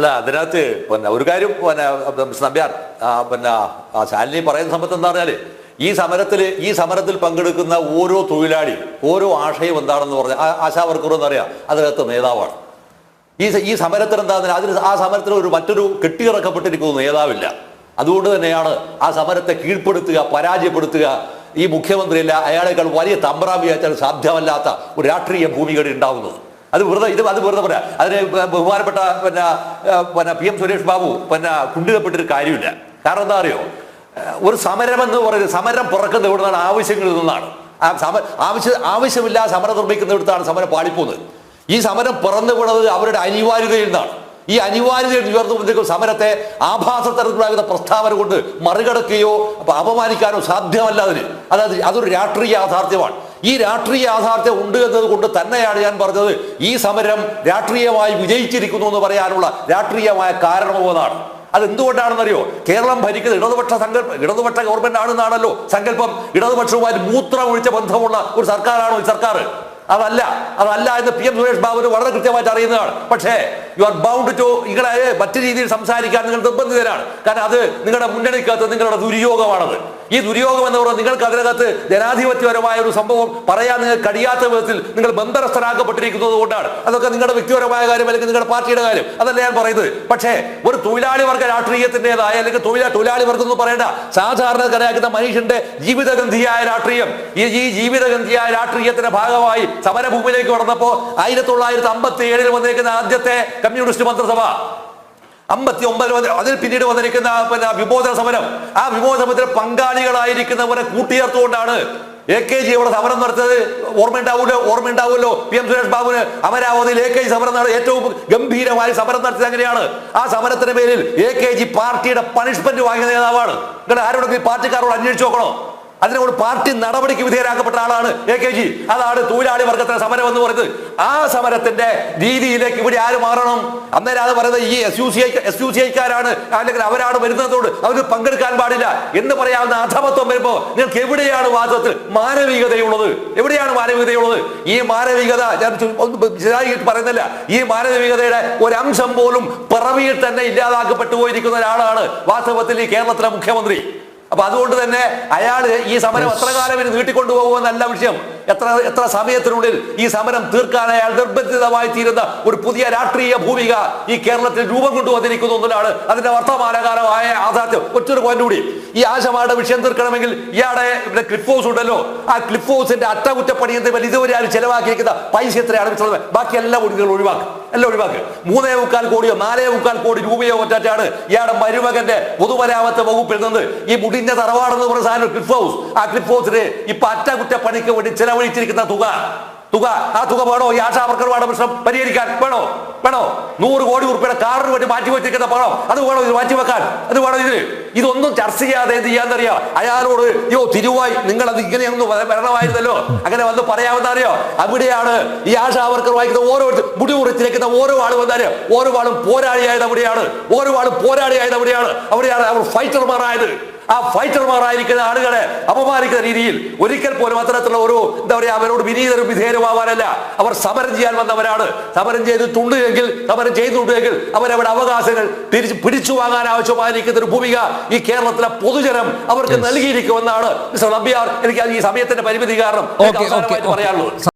അല്ല അതിനകത്ത് പിന്നെ ഒരു കാര്യം പിന്നെ നമ്പ്യാർ പിന്നെ ശാലിനി പറയുന്ന സമയത്ത് എന്താ പറഞ്ഞാല് ഈ സമരത്തിൽ പങ്കെടുക്കുന്ന ഓരോ തൊഴിലാളി ഓരോ ആശയം എന്താണെന്ന് പറഞ്ഞാൽ ആശാവർക്കർ എന്നറിയാം അതിനകത്ത് നേതാവാണ്. ഈ സമരത്തിന് എന്താ അതിന് ആ സമരത്തിന് മറ്റൊരു കെട്ടിയിറക്കപ്പെട്ടിരിക്കുന്ന നേതാവില്ല. അതുകൊണ്ട് തന്നെയാണ് ആ സമരത്തെ കീഴ്പ്പെടുത്തുക, പരാജയപ്പെടുത്തുക ഈ മുഖ്യമന്ത്രിയല്ല അയാളെക്കാൾ വലിയ തമ്പ്രാമിയാച്ചാൽ സാധ്യമല്ലാത്ത ഒരു രാഷ്ട്രീയ ഭൂമികേട് ഉണ്ടാവുന്നത്. അത് വെറുതെ പറയാം. അതിന് ബഹുമാനപ്പെട്ട പിന്നെ PM സുരേഷ് ബാബു കുണ്ടിതപ്പെട്ടൊരു കാര്യമില്ല. കാരണം എന്താ അറിയോ, ഒരു സമരം എന്ന് പറയുന്നത് സമരം പിറക്കുന്നത് ഇവിടെ നിന്നാണ്, ആവശ്യങ്ങളിൽ നിന്നാണ്. ആവശ്യമില്ല സമരം നിർമ്മിക്കുന്നിടത്താണ് സമരം പാളിപ്പോകുന്നത്. ഈ സമരം പിറന്നു വീണത് അവരുടെ അനിവാര്യതയിൽ നിന്നാണ്. ഈ അനിവാര്യതയിൽ ഉയർന്നു സമരത്തെ ആഭാസതരത്തിലാകുന്ന പ്രസ്താവന കൊണ്ട് മറികടക്കുകയോ അപമാനിക്കാനോ സാധ്യമല്ല. അതൊരു രാഷ്ട്രീയ യാഥാർത്ഥ്യമാണ്. ഈ രാഷ്ട്രീയ യാഥാർത്ഥ്യം ഉണ്ട് എന്നത് കൊണ്ട് തന്നെയാണ് ഞാൻ പറഞ്ഞത് ഈ സമരം രാഷ്ട്രീയമായി വിജയിച്ചിരിക്കുന്നു എന്ന് പറയാനുള്ള രാഷ്ട്രീയമായ കാരണമെന്നാണ്. അതെന്തുകൊണ്ടാണെന്നറിയോ, കേരളം ഭരിക്കുന്നത് ഇടതുപക്ഷ ഗവൺമെന്റ് ആണെന്നാണല്ലോ സങ്കല്പം. ഇടതുപക്ഷവുമായി മൂത്രമൊഴിച്ച ബന്ധമുള്ള ഒരു സർക്കാരാണോ ഈ സർക്കാർ? അതല്ല എന്ന് PM സുരേഷ് ബാബുവിന് വളരെ കൃത്യമായിട്ട് അറിയുന്നതാണ്. പക്ഷേ യു ആർ ബൗണ്ട് ടു നിങ്ങളെ മറ്റു രീതിയിൽ സംസാരിക്കാൻ നിങ്ങൾ നിർബന്ധിതരാണ്. കാരണം അത് നിങ്ങളുടെ മുന്നണിക്കകത്ത് നിങ്ങളുടെ ദുര്യോഗമാണത്. ഈ ദുര്യോഗം എന്ന് പറയുന്നത് നിങ്ങൾക്ക് അതിനകത്ത് ജനാധിപത്യപരമായ ഒരു സംഭവം പറയാൻ നിങ്ങൾക്ക് കഴിയാത്ത വിധത്തിൽ നിങ്ങൾ ബന്ധനസ്ഥരാക്കപ്പെട്ടിരിക്കുന്നത് കൊണ്ടാണ്. അതൊക്കെ നിങ്ങളുടെ വ്യക്തിപരമായ കാര്യം അല്ലെങ്കിൽ നിങ്ങളുടെ പാർട്ടിയുടെ കാര്യം, അതല്ല ഞാൻ പറയുന്നത്. പക്ഷേ ഒരു തൊഴിലാളി വർഗ രാഷ്ട്രീയത്തിൻ്റെതായ അല്ലെങ്കിൽ തൊഴിലാളി വർഗം എന്ന് പറയേണ്ട സാധാരണക്കാരാക്കുന്ന മനുഷ്യന്റെ ജീവിതഗന്ധിയായ രാഷ്ട്രീയം, ഈ ജീവിതഗന്ധിയായ രാഷ്ട്രീയത്തിന്റെ ഭാഗമായി സമരഭൂമിയിലേക്ക് കടന്നപ്പോ 1957 വന്നിരിക്കുന്ന ആദ്യത്തെ കമ്മ്യൂണിസ്റ്റ് മന്ത്രിസഭ, 59 അതിൽ പിന്നീട് വന്നിരിക്കുന്ന വിമോചന സമരം, ആ വിമോചന സമരത്തിൽ പങ്കാളികളായിരിക്കുന്നവരെ കൂട്ടിയേർത്തുകൊണ്ടാണ് AKG ഇവിടെ സമരം നടത്തിയത്. ഓർമ്മയുണ്ടാവുമല്ലോ PM സുരേഷ് ബാബുവിന്. അമരാവതിയിൽ AKG സമരം ഏറ്റവും ഗംഭീരമായി സമരം നടത്തിയത് അങ്ങനെയാണ്. ആ സമരത്തിന് പേരിൽ AKG പാർട്ടിയുടെ പണിഷ്മെന്റ് വാങ്ങിയ നേതാവാണ്. നിങ്ങൾ ആരോടെങ്കിലും പാർട്ടിക്കാരോട് അന്വേഷിച്ച് നോക്കണോ? അതിനോട് പാർട്ടി നടപടിക്ക് വിധേയരാക്കപ്പെട്ട ആളാണ് AKG. അതാണ് തൊഴിലാളി വർഗത്തിന്റെ സമരം എന്ന് പറയുന്നത്. ആ സമരത്തിന്റെ രീതിയിലേക്ക് ഇവിടെ ആര് മാറണം? അന്നേരം അത് പറയുന്നത് ഈ SUCI-ക്കാരാണ് അല്ലെങ്കിൽ അവരാണ് വരുന്നതോട് അവർക്ക് പങ്കെടുക്കാൻ പാടില്ല എന്ന് പറയാവുന്ന അധമത്വം വരുമ്പോ നിങ്ങൾക്ക് എവിടെയാണ് വാദത്തിൽ മാനവികതയുള്ളത്? എവിടെയാണ് മാനവികതയുള്ളത്? ഈ മാനവികത ഞാൻ വിശദമായിട്ട് പറയുന്നില്ല. ഈ മാനവികതയുടെ ഒരംശം പോലും പിറവിയിൽ തന്നെ ഇല്ലാതാക്കപ്പെട്ടു പോയിരിക്കുന്ന ഒരാളാണ് വാസ്തവത്തിൽ ഈ കേരളത്തിലെ മുഖ്യമന്ത്രി. അപ്പൊ അതുകൊണ്ട് തന്നെ അയാൾ ഈ സമരം എത്ര കാലം ഇനി നീട്ടിക്കൊണ്ടുപോകുമെന്നല്ല വിഷയം. എത്ര സമയത്തിനുള്ളിൽ ഈ സമരം തീർക്കാൻ അയാൾ നിർബന്ധിതമായി തീരുന്ന ഒരു പുതിയ രാഷ്ട്രീയ ഭൂമിക ഈ കേരളത്തിൽ രൂപം കൊണ്ടുവന്നിരിക്കുന്നു എന്നതാണ് അതിന്റെ വർത്തമാനകാലമായ യാഥാർത്ഥ്യം. ഒറ്റൊരു പോയിന്റ് കൂടി, ഈ ആശമാരുടെ വിഷയം തീർക്കണമെങ്കിൽ ഇയാളുടെ ക്ലിഫ് ഹൗസ് ഉണ്ടല്ലോ, ആ ക്ലിഫ് ഹൗസിന്റെ അറ്റകുറ്റപ്പണി ഇതുവരെ ആരും ചെലവാക്കിയിരിക്കുന്ന പൈസ എത്രയാണ്? ബാക്കി എല്ലാം ഒഴിവാക്ക്. 3.25 കോടിയോ 4.25 കോടി രൂപയോ ഒറ്റാണ് ഇയാളുടെ മരുമകന്റെ പൊതുമരാമത്ത് വകുപ്പിൽ നിന്ന് ഈ മുടിഞ്ഞ തറവാടെന്ന് പറഞ്ഞ സാധനം ക്ലിഫ് ഹൗസ്. ആ ക്ലിഫ് ഹൗസിന് ഇപ്പൊ അറ്റകുറ്റപ്പണിക്ക് വേണ്ടി ചെലവഴിച്ചിരിക്കുന്ന തുക ആ തുക വേണോ? ഈ ആശാവർക്കർമാരുടെ പ്രശ്നം പരിഹരിക്കാൻ വേണോ? 100 കോടി രൂപയുടെ കാറിന് വേണ്ടി മാറ്റിവെച്ചിരിക്കുന്ന പണം അത് വേണോ? ഇത് മാറ്റിവെക്കാൻ അത് വേണോ? ഇതൊന്നും ചർച്ച ചെയ്യാതെ എന്ത് ചെയ്യാന്നറിയോ? അയാളോട് തിരുവായി നിങ്ങൾ അത് ഇങ്ങനെയൊന്നും വരണമായിരുന്നല്ലോ, അങ്ങനെ വന്ന് പറയാമെന്ന് അറിയോ? അവിടെയാണ് ഈ ആശാവർക്കർ വായിക്കുന്ന ഓരോരുത്തർ മുടി മുറിച്ചിരിക്കുന്ന ഓരോ ആളും വന്നാല് ഓരോ ആളും പോരാളിയായത് അവിടെയാണ്. അവിടെയാണ് അവർ ഫൈറ്റർമാരായത്. ആ ഫൈറ്റർമാരായിരിക്കുന്ന ആളുകളെ അപമാനിക്കുന്ന രീതിയിൽ ഒരിക്കൽ പോലും അത്തരത്തിലുള്ള ഒരു അവരോട് വിനീതരും വിധേയരുമാവാനല്ല, അവർ സമരം ചെയ്യാൻ വന്നവരാണ്. സമരം ചെയ്തിട്ടുണ്ടെങ്കിൽ അവരവിടെ അവകാശങ്ങൾ പിടിച്ചു വാങ്ങാൻ ആവശ്യമായിരിക്കുന്ന ഒരു ഭൂമിക ഈ കേരളത്തിലെ പൊതുജനം അവർക്ക് നൽകിയിരിക്കുമെന്നാണ് മിസ്റ്റർ നമ്പ്യാർ എനിക്ക് ഈ സമയത്തിന്റെ പരിമിതി കാരണം പറയാനുള്ളത്.